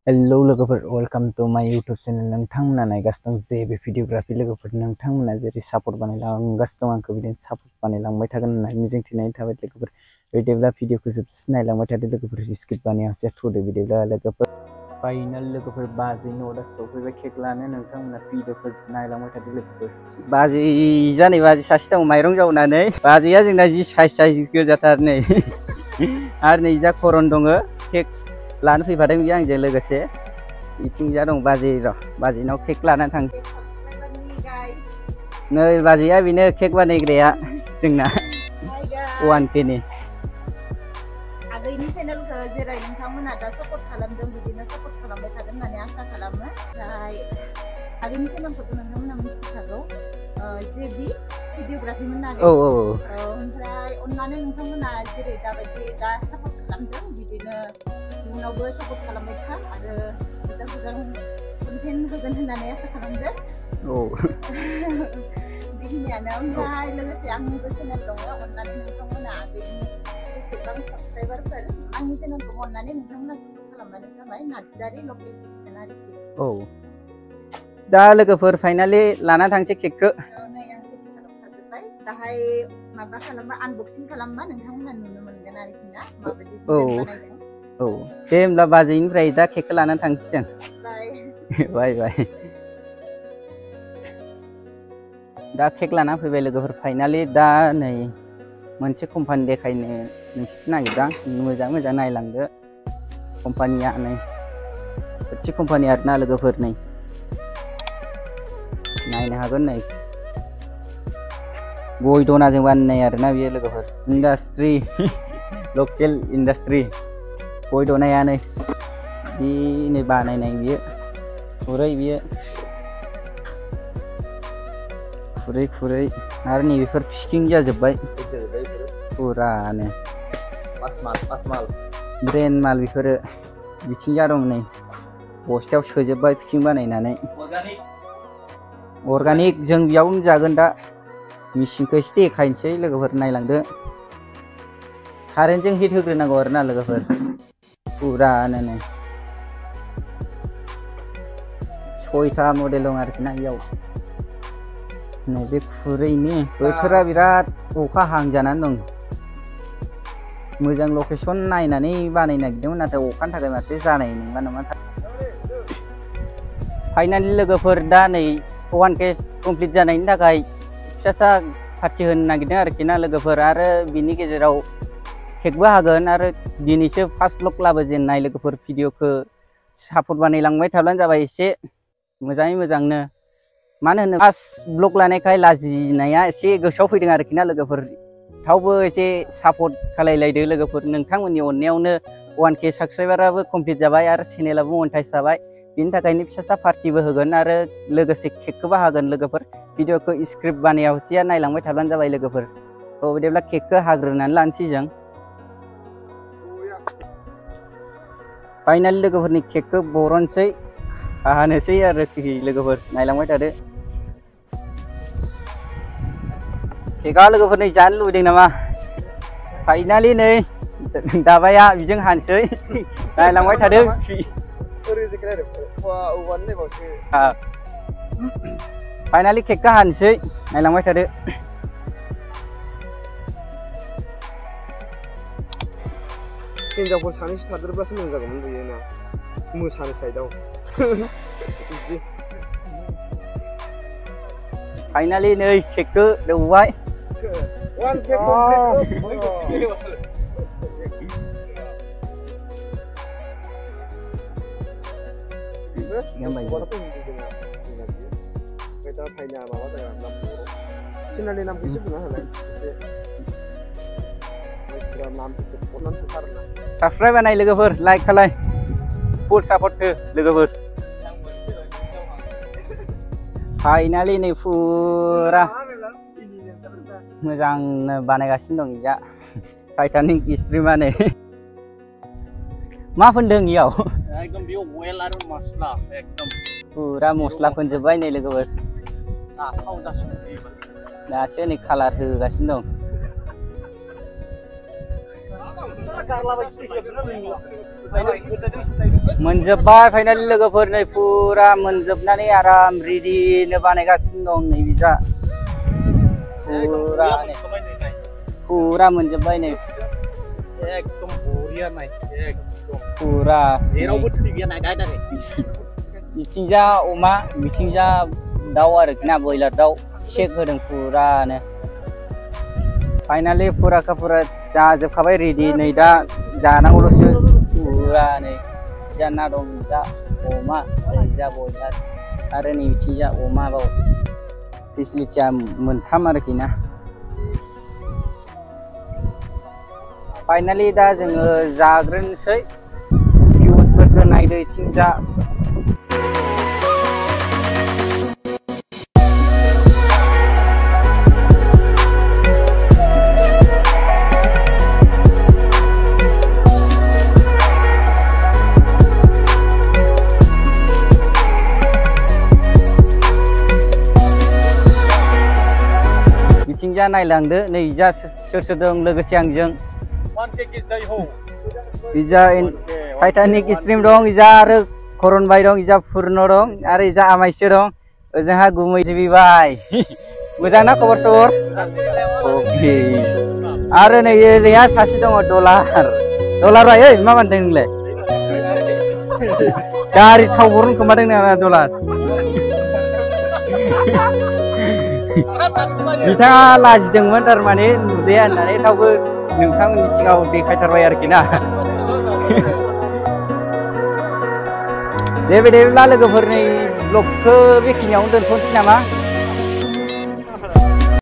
hello लोगोफोर welcome to my YouTube channel नोंथांमोना नायगासिनो दं जेबी भिडियोग्राफी लोगोफोर नोंथांमोना जेरै सापर्ट बानायलांगासिनो दं आंखौ बिदिनो सापर्ट बानायलांबाय थागोन होनना मिजिंथिनाय थाबाय लोगोफोर बिदिब्ला भिडियोखौ जोबजासिम नायलांबाय थादो लोगोफोर स्किप बानायालासे थुदो बिदिब्ला लोगोफोर फाइनाल लोगोफोर बाजैनि अर्डार सफैबाय केक लानो नोंथांमोना भिडियोखौ नायलांबाय थादो लोगोफोर बाजै जानाय बाजै सासे दं माइरं जावनानै बाजैया जोंना जि साइज गोजाथार नै आरो नै जा खरन दङ केक लानो फैफादों बियो आंजों लोगोसे बिथिंजा दं बाजै र' बाजैनाव केक लानानै थांसै नै बाजैया बेनो केक बानायग्राया जोंना 1K नि आगैनि चेनेलखौ जेरै नोंथांमोना दा सापर्ट खालामदों बिदिनो सापर्ट खालामबाय थागोन होननानै आसा खालामो ओमफ्राय आगैनि चेनेलखौथ' नोंथांमोना मिथिखागौ जेबि भिडियोग्राफिमोन आगै ओमफ्राय अननानै नोंथांमोना जेरै दाबायदि दा सापर्ट खालामदों बिदिनो इयुनावबो सापर्ट खालामबाय था आरो मोजां मोजां कन्टेन्ट होगोन होननानै आसा खालामदों बेखिनियानो ओमफ्राय लोगोसे आंनिबो चेनेल दङ अननानै नोंथांमोना आगैनि जेसेबां साबसक्राइबारफोर आंनि चेनेलखौ अननानै नोंथांमोना सापर्ट खालामबानो जाबाय नार्जारि लकेल किचेन आरोखि दा लोगोफोर फाइनालि लाना थांसै केकखौ नै आं रेडि खालामखाजोब्बाय दाहाय माबा खालामबा आनबक्सिं खालामबा नोंथांमोना नुनो मोनगोन आरोखि ना माबायदि डिजाइन बानायदों दे होमब्ला बाजैनिफ्राय दा केकखौ लानानै थांसै जों बाय बाय दा केक लाना फैबाय लोगोफोर फाइनालि दा नै मोनसे कम्पानि देखायनो नोंसिनो नागिरदां मोजां मोजां नायलांदो कम्पानिया नै थि कम्पानि आरोना लोगोफोर नै नायनो हागोन नै गय दनाजों बानायनाय आरोना बियो लोगोफोर इन्डास्ट्रि लकेल इन्डास्ट्रि गय दनायानो बिनो बानायनाय बियो खुरै बियो खुरै खुरै आरो नैबेफोर फिकिं जाजोब्बाय फुरानो ब्रेन्ड माल बेफोरो बिथिंजा दं नै बस्थायाव सोजोब्बाय फिकिं बानायनानै अर्गानिक जों बेयावनो जागोन दा मेचिनखौ एसे देखायनोसै लोगोफोर नायलांदो कारेन्टजों हिट होग्रोनांगौ आरोना लोगोफोर फुरानो नै 6था मडेल दं आरोखि ना बेयाव नैबे खुरैनि बोथोरा बिराद अखा हां जानानै दं मोजां लकेसन नायनानै बानायनो नागिरदोंमोन नाथाय अखानि थाखाय माथो जानाय नङा नामा फाइनालि लोगोफोर दा नै 1K कमप्लिट जानायनि थाखाय फिसा पार्टि होनो नागिरदों आरोखि ना लोगोफोर आरो बिनि गेजेराव केकबो हागोन आरो दिनैसो फार्स्ट ब्लग लाबोजेननाय लोगोफोर भिडिअखौ सापर्ट बानायलांबाय थाब्लानो जाबाय एसे मोजाङै मोजांनो मानो होनो फार्स्ट ब्लग लानायखाय लाजिनाया एसे गोसोआव फैदों आरोखि ना लोगोफोर थेवबो एसे सापर्ट खालायलायदो लोगोफोर नोंथांमोननि अननायावनो 1K साबस्क्राइबाराबो कमप्लिट जाबाय आरो चेनेलाबो मनेटाइज जाबाय बिनि थाखायनो फिसा पार्टिबो होगोन आरो लोगोसे केकखौबो हागोन लोगोफोर भिडिअखौ स्क्रिप्ट बानायावसेया नायलांबाय थाब्लानो जाबाय लोगोफोर बिदिब्ला केकखौ हाग्रोनानै लानोसै जों फाइनालि लोगोफोरनि केकखौ बरनसै हानोसै आरोखि लोगोफोर नायलांबाय थादो केकआ लोगोफोर नै जानो लुबैदों नामा फाइनालि नै दाबाया बिजों हानोसै नायलांबाय थादो फाइनालि केकखौ हानोसै नायलांबाय थादो हिनजावफोर सानैसो थादेरब्लासो मोजां जागौमोन बेयो ना मोसानो साइडआव फाइनालि नै केकखौ दौबाय साबस्क्राइब बानाय लोगोफोर लाइक खालाय फुल सापर्ट हो लोगोफोर फाइनालि नै फुरा मोजांनो बानायगासिनो दं इजा टाइटानिक स्ट्रिमानो मा फोनदों इयाव एकदम बेयाव अइल आरो मस्ला एकदम फुरा मस्ला फोनजोब्बाय नै लोगोफोर दासो नै कालार होगासिनो दं मोनजोब्बाय फाइनालि लोगोफोर नै फुरा मोनजोबनानै आराम रेडिनो बानायगासिनो दं नै बिजा फुरा मोनजोब्बाय नै एकदम बरिया नाय एकदम फुरा जेरावबो थैगैया नायदाय बिथिंजा अमा बिथिंजा दाउ आरोखि ना बयलार दाउ शेक होदों फुरानो फाइनालि फुरा जाजोबखाबाय रेडि नै दा जानांगौल'सो फुरा नै जा ना दं जा अमा जा बयलार आरो नै बिथिंजा अमा बाव फेसिलिटिया मोनथाम आरोखि ना फाइनालि दा जोङो जाग्रोनोसै भिउसफोरखौ नायदो बिथिंजा बिथिंजा नायलांदो नै जा सोर दं लोगोसे आंजों इजा टाइटानिक स्ट्रिम दं इजा आरो करन भाई दं इजा पुर्न दं आरो इजा आमाइसो दं ओजोंहा गुमै जिबिबाय मोजां ना खबर सबर अके आरो नै ओरैहा सासे दङ डलार भाई ओइ मा मानदों नोंलाय गारि थाव बरन खोमादों ना डलार बिथाङा लाजिदोंमोन थारमाने नुजाया होननानै थावबो नोंथांमोननि सिगाङाव देखायथारबाय आरोखि ना दे बिदिब्ला लोगोफोरनि ब्लगखौ बेखिनियावनो दोनथ'नोसै नामा